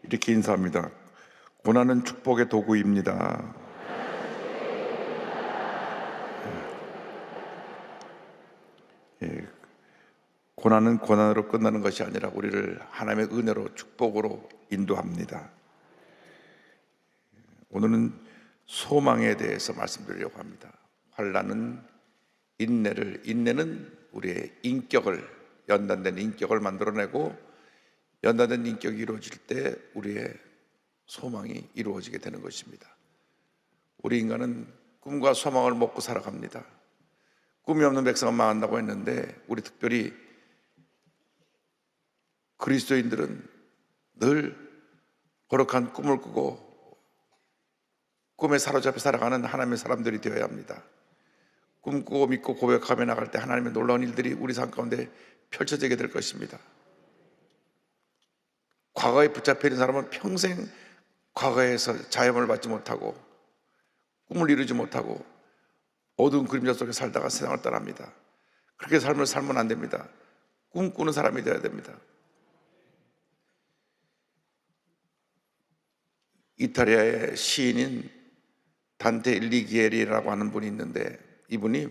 이렇게 인사합니다. 고난은 축복의 도구입니다. 예, 고난은 고난으로 끝나는 것이 아니라 우리를 하나님의 은혜로 축복으로 인도합니다. 오늘은 소망에 대해서 말씀드리려고 합니다. 환난은 인내는 우리의 인격을, 연단된 인격을 만들어내고, 연단된 인격이 이루어질 때 우리의 소망이 이루어지게 되는 것입니다. 우리 인간은 꿈과 소망을 먹고 살아갑니다. 꿈이 없는 백성은 망한다고 했는데, 우리 특별히 그리스도인들은 늘 거룩한 꿈을 꾸고 꿈에 사로잡혀 살아가는 하나님의 사람들이 되어야 합니다. 꿈꾸고 믿고 고백하며 나갈 때 하나님의 놀라운 일들이 우리 삶 가운데 펼쳐지게 될 것입니다. 과거에 붙잡혀 있는 사람은 평생 과거에서 자염을 받지 못하고 꿈을 이루지 못하고 어두운 그림자 속에 살다가 세상을 떠납니다. 그렇게 삶을 살면 안 됩니다. 꿈꾸는 사람이 되어야 됩니다. 이탈리아의 시인인 단테 일리기에리라고 하는 분이 있는데, 이분이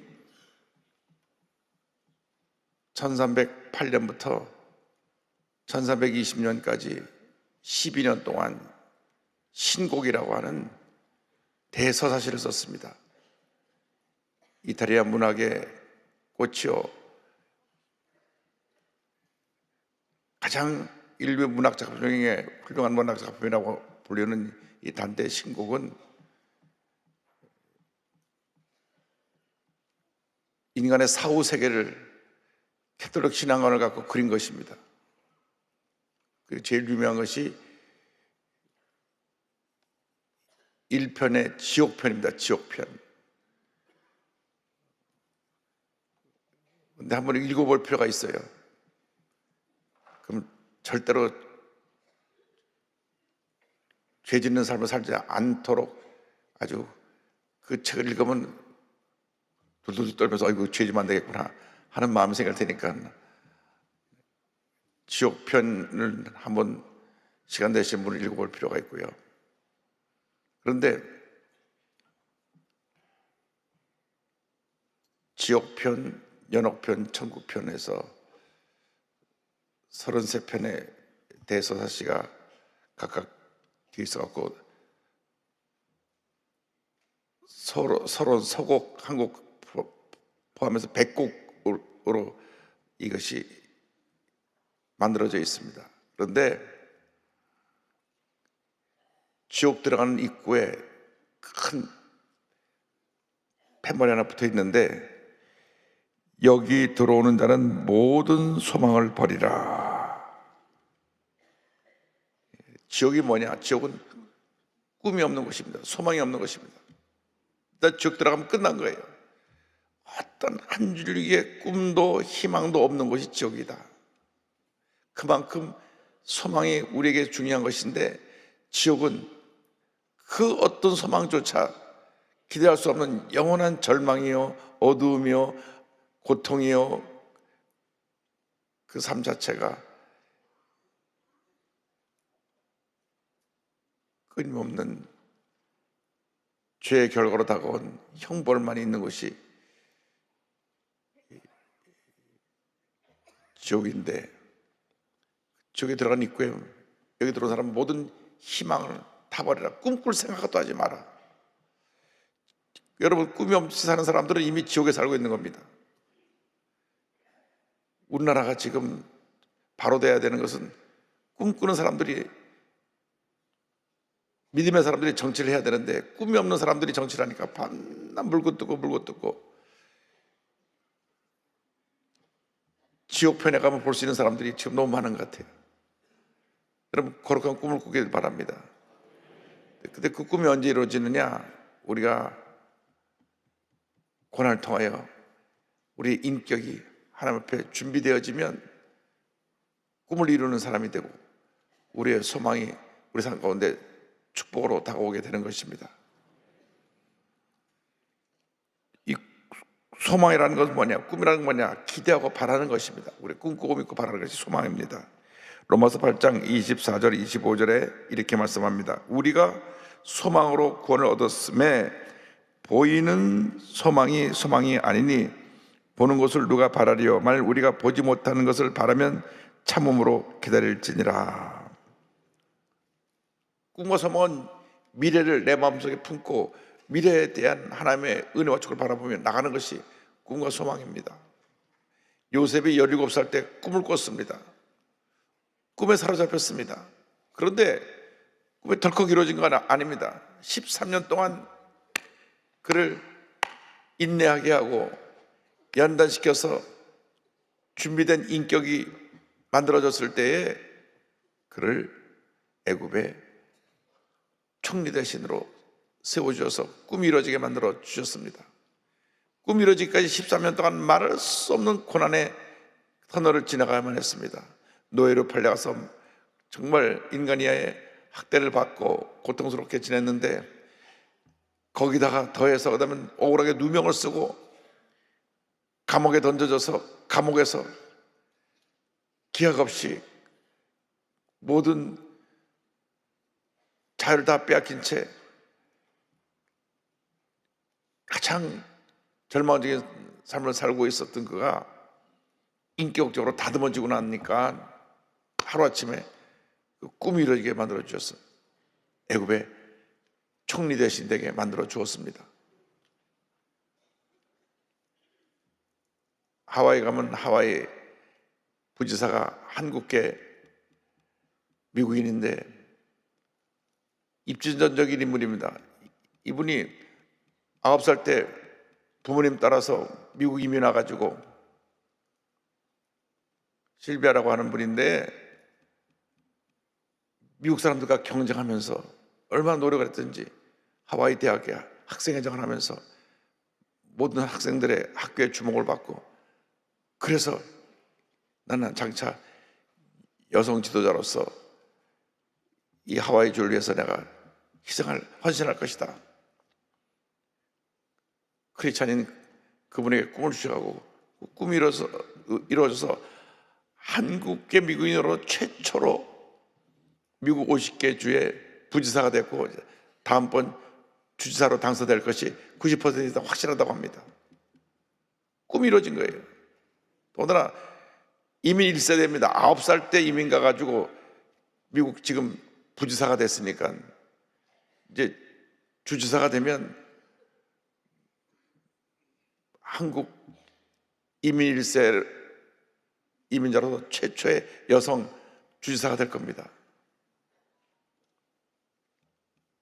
1308년부터 1320년까지 12년 동안 신곡이라고 하는 대서사시를 썼습니다. 이탈리아 문학의 꽃이요, 가장 인류의 문학 작품 중에 훌륭한 문학 작품이라고 불리는 이 단테의 신곡은 인간의 사후 세계를 캐톨릭 신앙관을 갖고 그린 것입니다. 그리고 제일 유명한 것이 1편의 지옥편입니다. 지옥편. 근데 한번 읽어볼 필요가 있어요. 그럼 절대로 죄 짓는 삶을 살지 않도록 아주 그 책을 읽으면 둘둘 떨면서 아이고 죄 지면 안 되겠구나 하는 마음이 생길 테니까 지옥편을 한번 시간 되신 분을 읽어볼 필요가 있고요. 그런데 지옥편, 연옥편, 천국편에서 33편의 대서사시가 각각 뒤에 있어갖고 서로 서곡, 한곡 포함해서 100곡으로 이것이 만들어져 있습니다. 그런데 지옥 들어가는 입구에 큰 팻말이 하나 붙어 있는데, 여기 들어오는 자는 모든 소망을 버리라. 지옥이 뭐냐? 지옥은 꿈이 없는 것입니다. 소망이 없는 것입니다. 일단 지옥 들어가면 끝난 거예요. 어떤 한 줄기의 꿈도 희망도 없는 것이 지옥이다. 그만큼 소망이 우리에게 중요한 것인데, 지옥은 그 어떤 소망조차 기대할 수 없는 영원한 절망이요, 어두움이요, 고통이요, 그 삶 자체가 끊임없는 죄의 결과로 다가온 형벌만 있는 것이 지옥인데, 지옥에 들어간 입구에 여기 들어온 사람은 모든 희망을 다 버려라. 꿈꿀 생각도 하지 마라. 여러분, 꿈이 없이 사는 사람들은 이미 지옥에 살고 있는 겁니다. 우리나라가 지금 바로 돼야 되는 것은, 꿈꾸는 사람들이, 믿음의 사람들이 정치를 해야 되는데 꿈이 없는 사람들이 정치를 하니까 밤낮 물고 뜯고 지옥편에 가면 볼 수 있는 사람들이 지금 너무 많은 것 같아요. 여러분, 거룩한 꿈을 꾸길 바랍니다. 근데 그 꿈이 언제 이루어지느냐? 우리가 고난을 통하여 우리 인격이 하나님 앞에 준비되어지면 꿈을 이루는 사람이 되고 우리의 소망이 우리 삶 가운데 축복으로 다가오게 되는 것입니다. 이 소망이라는 것은 뭐냐? 꿈이라는 건 뭐냐? 기대하고 바라는 것입니다. 우리 꿈꾸고 믿고 바라는 것이 소망입니다. 로마서 8장 24절 25절에 이렇게 말씀합니다. 우리가 소망으로 구원을 얻었음에 보이는 소망이 아니니 보는 것을 누가 바라리요? 만일 우리가 보지 못하는 것을 바라면 참음으로 기다릴지니라. 꿈과 소망은 미래를 내 마음속에 품고 미래에 대한 하나님의 은혜와 축복을 바라보며 나가는 것이 꿈과 소망입니다. 요셉이 17살 때 꿈을 꿨습니다. 꿈에 사로잡혔습니다. 그런데 꿈이 덜컥 이루어진 건 아닙니다. 13년 동안 그를 인내하게 하고 연단시켜서 준비된 인격이 만들어졌을 때에 그를 애굽의 총리 대신으로 세워주셔서 꿈이 이루어지게 만들어 주셨습니다. 꿈이 이루어지기까지 13년 동안 말할 수 없는 고난의 터널을 지나가야만 했습니다. 노예로 팔려가서 정말 인간이하의 학대를 받고 고통스럽게 지냈는데 거기다가 더해서 그다음에 억울하게 누명을 쓰고 감옥에 던져져서 감옥에서 기약 없이 모든 자유를 다 빼앗긴 채 가장 절망적인 삶을 살고 있었던 그가 인격적으로 다듬어지고 나니까 하루아침에 그 꿈이 이루어지게 만들어 주셨어요. 애굽의 총리 대신 되게 만들어 주었습니다. 하와이 가면 하와이 부지사가 한국계 미국인인데 입지전적인 인물입니다. 이분이 9살 때 부모님 따라서 미국 이민 와가지고 실비아라고 하는 분인데 미국 사람들과 경쟁하면서 얼마나 노력을 했든지 하와이 대학에 학생회장을 하면서 모든 학생들의 학교에 주목을 받고 그래서 나는 장차 여성 지도자로서 이 하와이주를 위해서 내가 헌신할 것이다. 크리스찬인 그분에게 꿈을 주셔가고 꿈이 이루어져서 한국계 미국인으로 최초로 미국 50개 주의 부지사가 됐고 다음번 주지사로 당선될 것이 90% 이상 확실하다고 합니다. 꿈이 이루어진 거예요. 더군다나 이민 1세대입니다. 9살 때 이민 가가지고 미국 지금 부지사가 됐으니까 이제 주지사가 되면 한국 이민 1세 이민자로서 최초의 여성 주지사가 될 겁니다.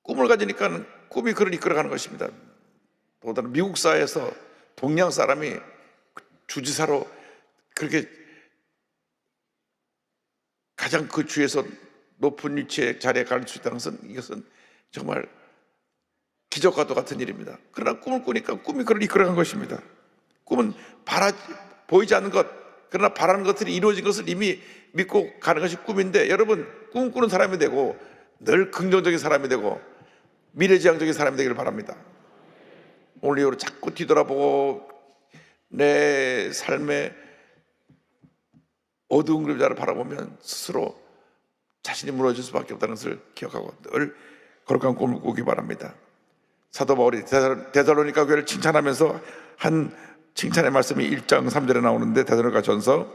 꿈을 가지니까 꿈이 그를 이끌어가는 것입니다. 더군다나 미국 사회에서 동양 사람이 주지사로 그렇게 가장 그 주에서 높은 위치의 자리에 갈 수 있다는 것은 이것은 정말 기적과도 같은 일입니다. 그러나 꿈을 꾸니까 꿈이 그를 이끌어간 것입니다. 꿈은 보이지 않는 것, 그러나 바라는 것들이 이루어진 것을 이미 믿고 가는 것이 꿈인데, 여러분 꿈꾸는 사람이 되고 늘 긍정적인 사람이 되고 미래지향적인 사람이 되기를 바랍니다. 오늘 이후로 자꾸 뒤돌아보고 내 삶의 어두운 그림자를 바라보면 스스로 자신이 무너질 수밖에 없다는 것을 기억하고 늘 거룩한 꿈을 꾸기 바랍니다. 사도 바울이 데살로니가 교회를 칭찬하면서 한 칭찬의 말씀이 1장 3절에 나오는데, 데살로니가 전서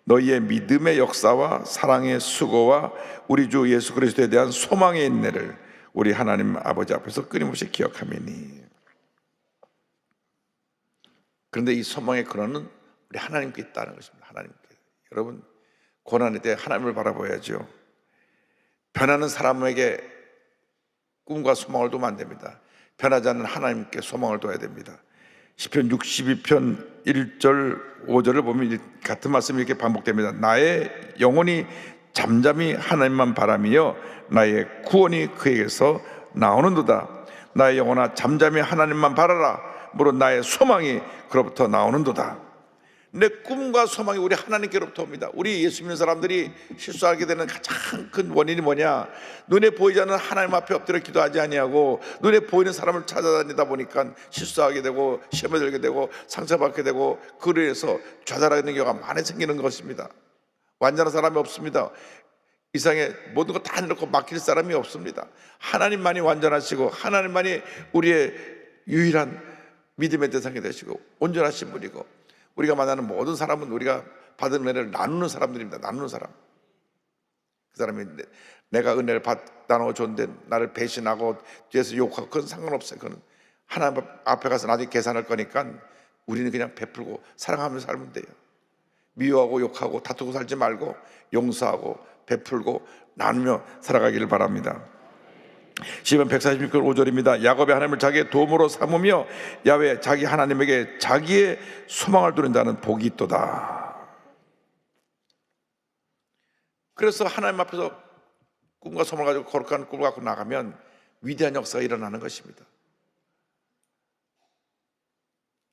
너희의 믿음의 역사와 사랑의 수고와 우리 주 예수 그리스도에 대한 소망의 인내를 우리 하나님 아버지 앞에서 끊임없이 기억하매니. 그런데 이 소망의 근원은 우리 하나님께 있다는 것입니다. 하나님께. 여러분 고난에 대해 하나님을 바라봐야죠. 변하는 사람에게 꿈과 소망을 두면 안 됩니다. 변하지 않는 하나님께 소망을 둬야 됩니다. 시편 62편 1절 5절을 보면 같은 말씀이 이렇게 반복됩니다. 나의 영혼이 잠잠히 하나님만 바라며 나의 구원이 그에게서 나오는도다. 나의 영혼아 잠잠히 하나님만 바라라. 물론 나의 소망이 그로부터 나오는도다. 내 꿈과 소망이 우리 하나님께로부터 옵니다. 우리 예수 믿는 사람들이 실수하게 되는 가장 큰 원인이 뭐냐? 눈에 보이지 않는 하나님 앞에 엎드려 기도하지 아니하고 눈에 보이는 사람을 찾아다니다 보니까 실수하게 되고 시험에 들게 되고 상처받게 되고 그로 인해서 좌절하게 되는 경우가 많이 생기는 것입니다. 완전한 사람이 없습니다. 이 세상에 모든 거 다 내놓고 맡길 사람이 없습니다. 하나님만이 완전하시고 하나님만이 우리의 유일한 믿음의 대상이 되시고 온전하신 분이고, 우리가 만나는 모든 사람은 우리가 받은 은혜를 나누는 사람들입니다. 나누는 사람. 그 사람이 내가 은혜를 받다노 좋은데 나를 배신하고 뒤에서 욕하고 그건 상관없어요. 그건 하나님 앞에 가서 나중에 계산할 거니까 우리는 그냥 베풀고 사랑하면서 살면 돼요. 미워하고 욕하고 다투고 살지 말고 용서하고 베풀고 나누며 살아가기를 바랍니다. 시편 146편 5절입니다. 야곱의 하나님을 자기의 도움으로 삼으며 야훼 자기 하나님에게 자기의 소망을 두는 자는 복이 있도다. 그래서 하나님 앞에서 꿈과 소망을 가지고 거룩한 꿈을 갖고 나가면 위대한 역사가 일어나는 것입니다.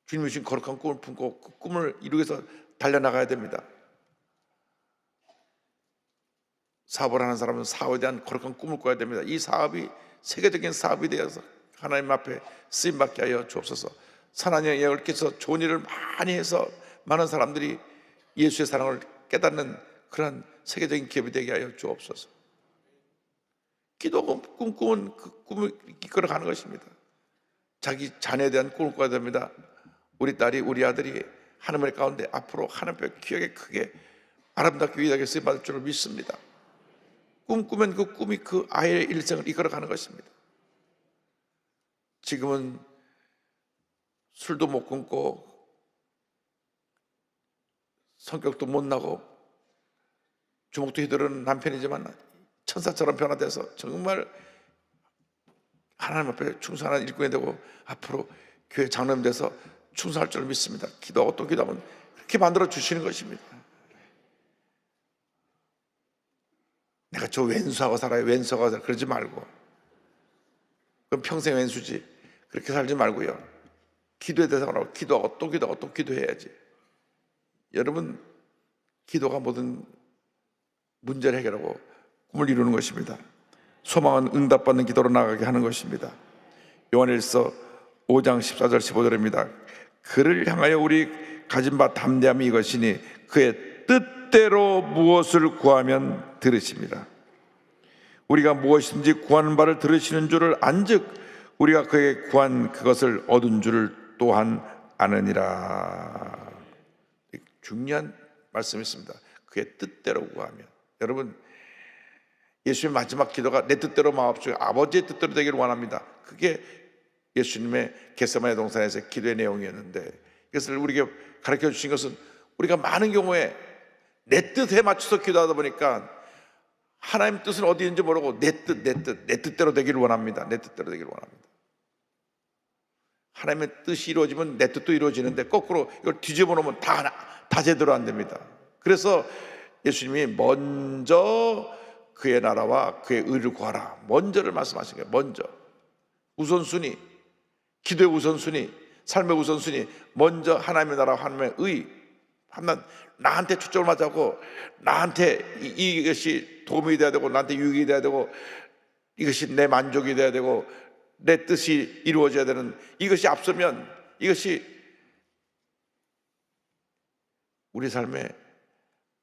주님이 주신 거룩한 꿈을 품고 그 꿈을 이루기 위해서 달려나가야 됩니다. 사업을 하는 사람은 사업에 대한 거룩한 꿈을 꿔야 됩니다. 이 사업이 세계적인 사업이 되어서 하나님 앞에 쓰임받게 하여 주옵소서. 하나님의 영을 깨서 좋은 일을 많이 해서 많은 사람들이 예수의 사랑을 깨닫는 그런 세계적인 기업이 되게 하여 주옵소서. 기도하고 꿈꾸면 그 꿈을 이끌어가는 것입니다. 자기 자녀에 대한 꿈을 꿔야 됩니다. 우리 딸이 우리 아들이 하나님의 가운데 앞으로 하나님의 기억에 크게 아름답게 위대하게 쓰임받을 줄을 믿습니다. 꿈꾸면 그 꿈이 그 아이의 일생을 이끌어가는 것입니다. 지금은 술도 못 끊고 성격도 못나고 주먹도 휘두르는 남편이지만 천사처럼 변화돼서 정말 하나님 앞에 충성하는 일꾼이 되고 앞으로 교회 장로님 돼서 충성할 줄 믿습니다. 기도하고 또 기도하면 그렇게 만들어 주시는 것입니다. 내가 저 왼수하고 살아요, 왼수하고 살아요, 그러지 말고, 그럼 평생 왼수지. 그렇게 살지 말고요, 기도의 대상으로 하고 기도하고 또 기도하고 또 기도해야지. 여러분, 기도가 모든 문제를 해결하고 꿈을 이루는 것입니다. 소망은 응답받는 기도로 나가게 하는 것입니다. 요한일서 5장 14절 15절입니다. 그를 향하여 우리 가진 바 담대함이 이것이니 그의 뜻대로 무엇을 구하면 들으십니다. 우리가 무엇이든지 구하는 바를 들으시는 줄을 안즉 우리가 그에게 구한 그것을 얻은 줄을 또한 아느니라. 중요한 말씀이 있습니다. 그의 뜻대로 구하면. 여러분, 예수님의 마지막 기도가 내 뜻대로 마옵시고 아버지의 뜻대로 되기를 원합니다. 그게 예수님의 겟세마네 동산에서의 기도의 내용이었는데, 이것을 우리에게 가르쳐 주신 것은 우리가 많은 경우에 내 뜻에 맞춰서 기도하다 보니까 하나님 뜻은 어디 있는지 모르고 내 뜻대로 되기를 원합니다. 내 뜻대로 되기를 원합니다. 하나님의 뜻이 이루어지면 내 뜻도 이루어지는데 거꾸로 이걸 뒤집어 놓으면 다 제대로 안 됩니다. 그래서 예수님이 먼저 그의 나라와 그의 의를 구하라, 먼저를 말씀하신 거예요. 먼저, 우선순위, 기도의 우선순위, 삶의 우선순위, 먼저 하나님의 나라와 하나님의 의, 나한테 초점을 맞추고 나한테 이것이 도움이 돼야 되고 나한테 유익이 돼야 되고 이것이 내 만족이 돼야 되고 내 뜻이 이루어져야 되는, 이것이 앞서면 이것이 우리 삶에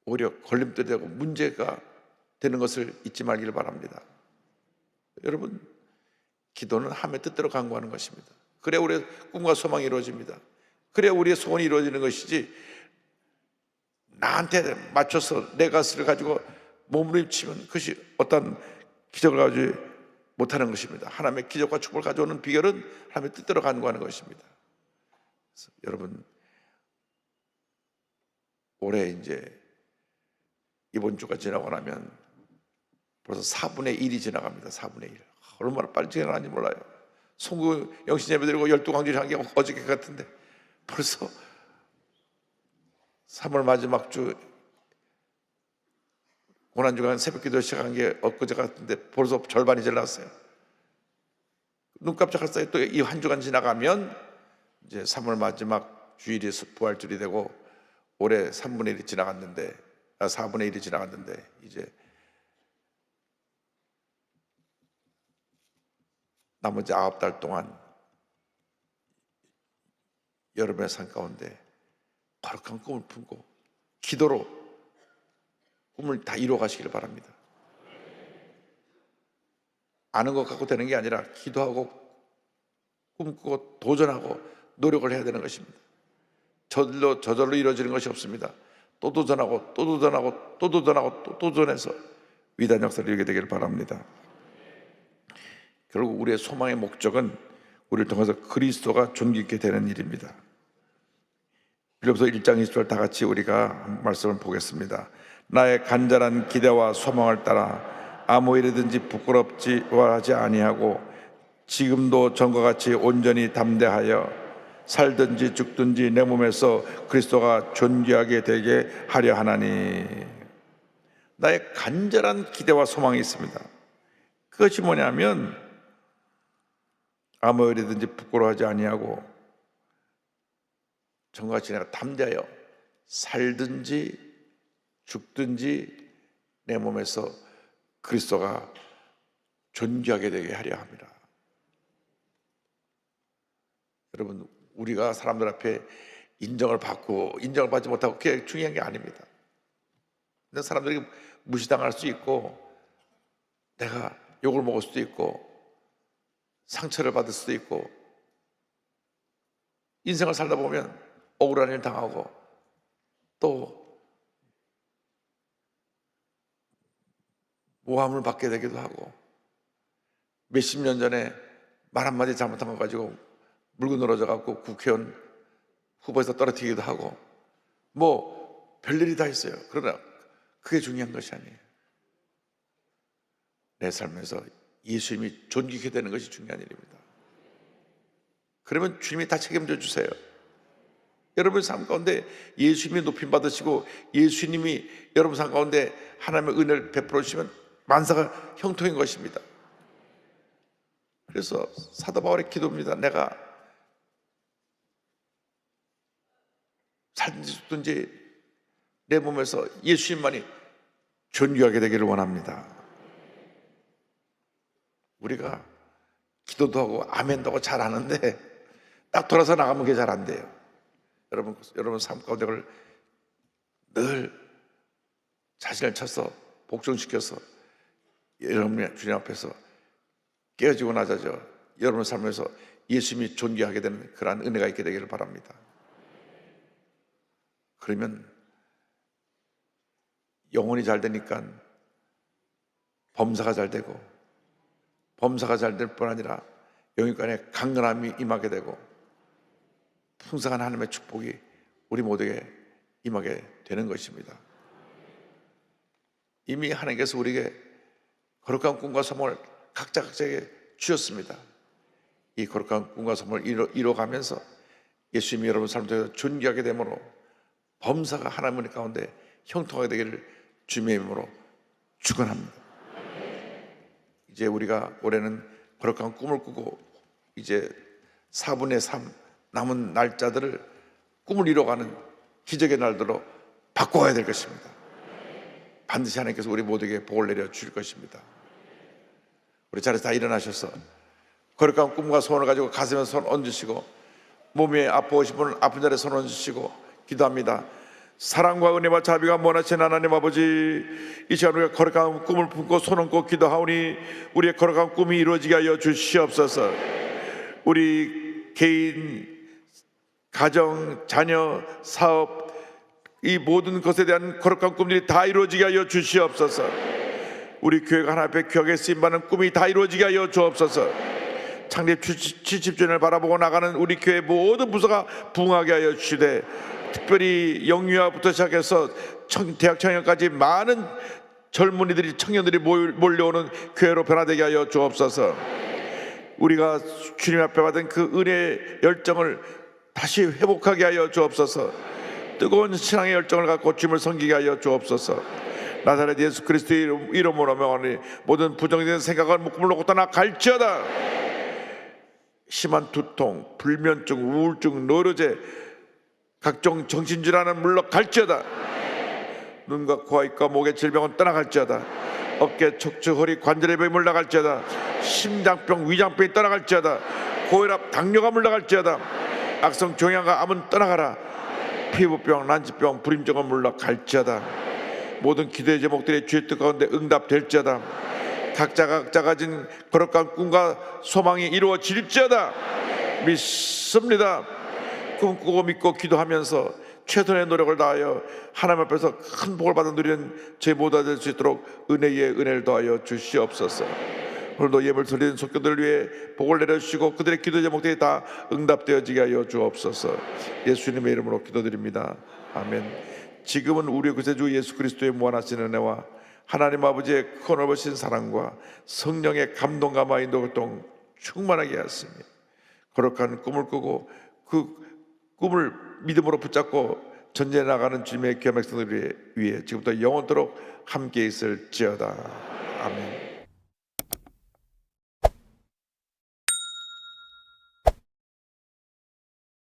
오히려 걸림돌이 되고 문제가 되는 것을 잊지 말기를 바랍니다. 여러분, 기도는 하나님의 뜻대로 간구하는 것입니다. 그래야 우리의 꿈과 소망이 이루어집니다. 그래야 우리의 소원이 이루어지는 것이지, 나한테 맞춰서 내 것을 가지고 몸부림치면 그것이 어떤 기적을 가지고 못하는 것입니다. 하나님의 기적과 축복을 가져오는 비결은 하나님의 뜻대로 간구하는 것입니다. 그래서 여러분, 올해 이제 이번 주가 지나고 나면 벌써 4분의 1이 지나갑니다. 4분의 1. 얼마나 빨리 지나가는지 몰라요. 송구 영신 예배 드리고 12광주리 한 게 어저께 같은데 벌써 3월 마지막 주 고난주간 새벽기도 시작한 게 엊그제 같은데 벌써 절반이 지났어요. 눈 깜짝할 사이에 또 이 한 주간 지나가면 이제 3월 마지막 주일이 부활주일이 되고 올해 3분의 1이 지나갔는데 4분의 1이 지나갔는데 이제 나머지 9달 동안 여러분의 삶 가운데 거룩한 꿈을 품고 기도로 꿈을 다 이루어 가시기를 바랍니다. 아는 것 갖고 되는 게 아니라 기도하고 꿈꾸고 도전하고 노력을 해야 되는 것입니다. 저절로 이루어지는 것이 없습니다. 또 도전하고 또 도전하고 또 도전하고 또 도전해서 위대한 역사를 이루게 되기를 바랍니다. 결국 우리의 소망의 목적은 우리를 통해서 그리스도가 존귀케 되는 일입니다. 빌립보서 1장 20절 다 같이 우리가 말씀을 보겠습니다. 나의 간절한 기대와 소망을 따라 아무 일이든지 부끄럽지 하지 아니하고 지금도 전과 같이 온전히 담대하여 살든지 죽든지 내 몸에서 그리스도가 존귀하게 되게 하려 하나니. 나의 간절한 기대와 소망이 있습니다. 그것이 뭐냐면 아무 일이든지 부끄러워하지 아니하고 전과 같이 내가 담대하여 살든지 죽든지 내 몸에서 그리스도가 존귀하게 되게 하려 합니다. 여러분, 우리가 사람들 앞에 인정을 받고 인정을 받지 못하고 그게 중요한 게 아닙니다. 근데 사람들이 무시당할 수 있고 내가 욕을 먹을 수도 있고 상처를 받을 수도 있고 인생을 살다 보면 억울한 일 당하고 또 모함을 받게 되기도 하고 몇십 년 전에 말 한마디 잘못한 거 가지고 물고 늘어져 갖고 국회의원 후보에서 떨어뜨리기도 하고 뭐 별일이 다 있어요. 그러나 그게 중요한 것이 아니에요. 내 삶에서 예수님이 존귀케 되는 것이 중요한 일입니다. 그러면 주님이 다 책임져 주세요. 여러분 삶 가운데 예수님이 높임 받으시고 예수님이 여러분 삶 가운데 하나님의 은혜를 베풀어 주시면 만사가 형통인 것입니다. 그래서 사도 바울의 기도입니다. 내가 살든지 죽든지 내 몸에서 예수님만이 존귀하게 되기를 원합니다. 우리가 기도도 하고 아멘도 하고 잘하는데 딱 돌아서 나가면 그게 잘 안 돼요. 여러분 삶 가운데 늘 자신을 쳐서 복종시켜서 여러분의 주님 앞에서 깨어지고 낮아져 여러분의 삶에서 예수님이 존귀하게 되는 그러한 은혜가 있게 되기를 바랍니다. 그러면 영혼이 잘 되니까 범사가 잘 되고 범사가 잘 될 뿐 아니라 영육간에 강건함이 임하게 되고 풍성한 하나님의 축복이 우리 모두에게 임하게 되는 것입니다. 이미 하나님께서 우리에게 거룩한 꿈과 소망을 각자에게 주셨습니다. 이 거룩한 꿈과 소망을 이뤄가면서 예수님이 여러분 삶에서 존귀하게 되므로 범사가 하나님 가운데 형통하게 되기를 주님의 이름으로 축원합니다. 이제 우리가 올해는 거룩한 꿈을 꾸고 이제 4분의 3 남은 날짜들을 꿈을 이뤄가는 기적의 날들로 바꿔야 될 것입니다. 반드시 하나님께서 우리 모두에게 복을 내려 주실 것입니다. 우리 자리에서 다 일어나셔서 거룩한 꿈과 소원을 가지고 가슴에 손 얹으시고 몸이 아프신 분은 아픈 자리에 손 얹으시고 기도합니다. 사랑과 은혜와 자비가 원하신 하나님 아버지, 이 시간 우리가 거룩한 꿈을 품고 손 얹고 기도하오니 우리의 거룩한 꿈이 이루어지게 하여 주시옵소서. 우리 개인, 가정, 자녀, 사업, 이 모든 것에 대한 거룩한 꿈들이 다 이루어지게 하여 주시옵소서. 우리 교회가 하나님 앞에 귀하게 쓰임받는 꿈이 다 이루어지게 하여 주옵소서. 창립 70주년을 바라보고 나가는 우리 교회 모든 부서가 부흥하게 하여 주시되, 특별히 영유아부터 시작해서 대학 청년까지 많은 젊은이들이, 청년들이 몰려오는 교회로 변화되게 하여 주옵소서. 우리가 주님 앞에 받은 그 은혜의 열정을 다시 회복하게 하여 주옵소서. 뜨거운 신앙의 열정을 갖고 주님을 섬기게 하여 주옵소서. 나사렛 예수 그리스도의 이름으로 명하니 모든 부정된 생각을 묶음을 놓고 떠나갈지어다. 심한 두통, 불면증, 우울증, 노르제, 각종 정신질환은 물러갈지어다. 눈과 코와 입과 목의 질병은 떠나갈지어다. 어깨, 척추, 허리, 관절의 병이 물러갈지어다. 심장병, 위장병이 떠나갈지어다. 고혈압, 당뇨가 물러갈지어다. 악성 종양과 암은 떠나가라. 피부병, 난치병, 불임증은 물러갈지어다. 모든 기도의 제목들이 주의 뜻 가운데 응답될지어다. 각자가 가진 거룩한 꿈과 소망이 이루어질지어다. 믿습니다. 꿈꾸고 믿고 기도하면서 최선의 노력을 다하여 하나님 앞에서 큰 복을 받아 누리는 저희 모두가 될 수 있도록 은혜에 은혜를 더하여 주시옵소서. 오늘도 예물 드리는 속교들을 위해 복을 내려주시고 그들의 기도 제목들이 다 응답되어지게 하여 주옵소서. 예수님의 이름으로 기도드립니다. 아멘. 지금은 우리 구세주 예수 그리스도의 무한하신 은혜와 하나님 아버지의 큰 넓으신 사랑과 성령의 감동과 마인도 고통 충만하게 하였으며 거룩한 꿈을 꾸고 그 꿈을 믿음으로 붙잡고 전진해 나가는 주님의 귀한 백성들 위해 지금부터 영원토록 함께 있을지어다. 아멘.